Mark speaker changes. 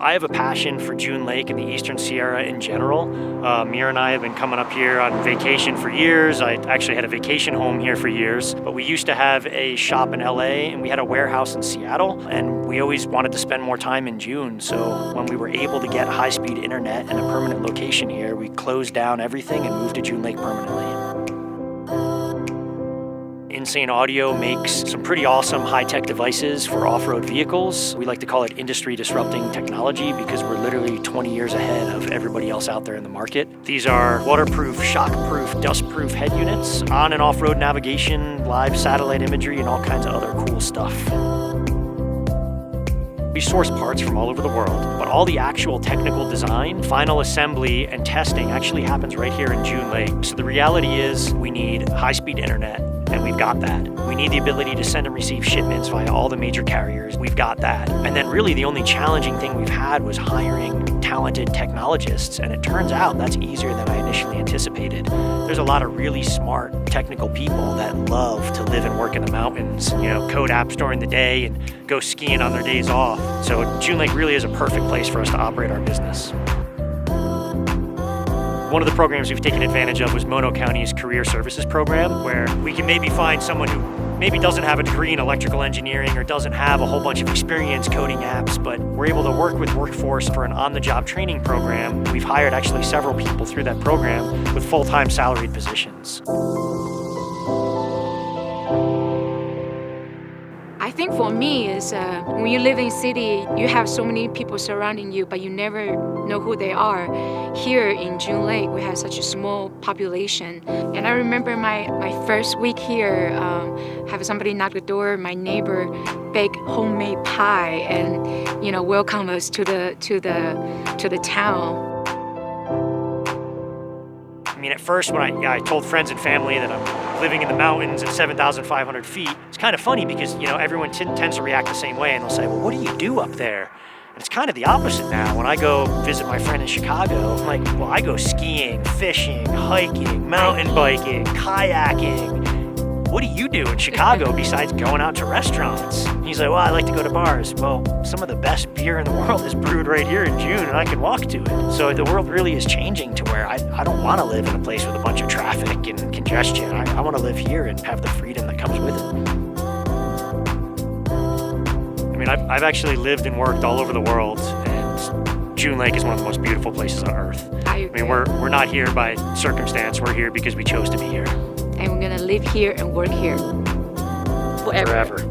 Speaker 1: I have a passion for June Lake and the Eastern Sierra in general. Mira and I have been coming up here on vacation for years. I actually had a vacation home here for years, but we used to have a shop in LA and we had a warehouse in Seattle, and we always wanted to spend more time in June. So when we were able to get high-speed internet and a permanent location here, we closed down everything and moved to June Lake permanently. Insane Audio makes some pretty awesome high-tech devices for off-road vehicles. We like to call it industry-disrupting technology because we're literally 20 years ahead of everybody else out there in the market. These are waterproof, shockproof, dustproof head units, on and off-road navigation, live satellite imagery, and all kinds of other cool stuff. We source parts from all over the world, but all the actual technical design, final assembly, and testing actually happens right here in June Lake. So the reality is we need high-speed internet, and we've got that. We need the ability to send and receive shipments via all the major carriers. We've got that. And then really the only challenging thing we've had was hiring talented technologists, and it turns out that's easier than I initially anticipated. There's a lot of really smart technical people that love to live and work in the mountains, code apps during the day and go skiing on their days off. So June Lake really is a perfect place for us to operate our business. One of the programs we've taken advantage of was Mono County's Career Services Program, where we can maybe find someone who maybe doesn't have a degree in electrical engineering or doesn't have a whole bunch of experience coding apps, but we're able to work with Workforce for an on-the-job training program. We've hired actually several people through that program with full-time salaried positions.
Speaker 2: I think for me is when you live in city, you have so many people surrounding you, but you never know who they are. Here in June Lake, we have such a small population. And I remember my first week here, have somebody knock the door, my neighbor bake homemade pie and welcome us to the town.
Speaker 1: I mean, at first when I told friends and family that I'm living in the mountains at 7,500 feet, it's kind of funny because, everyone tends to react the same way, and they'll say, well, what do you do up there? And it's kind of the opposite now. When I go visit my friend in Chicago, I'm like, well, I go skiing, fishing, hiking, mountain biking, kayaking. What do you do in Chicago besides going out to restaurants? He's like, well, I like to go to bars. Well, some of the best beer in the world is brewed right here in June, and I can walk to it. So the world really is changing to where I don't want to live in a place with a bunch of traffic and congestion. I want to live here and have the freedom that comes with it. I mean, I've actually lived and worked all over the world, and June Lake is one of the most beautiful places on earth. I mean, we're not here by circumstance. We're here because we chose to be here.
Speaker 2: And we're gonna live here and work here forever.
Speaker 1: Forever.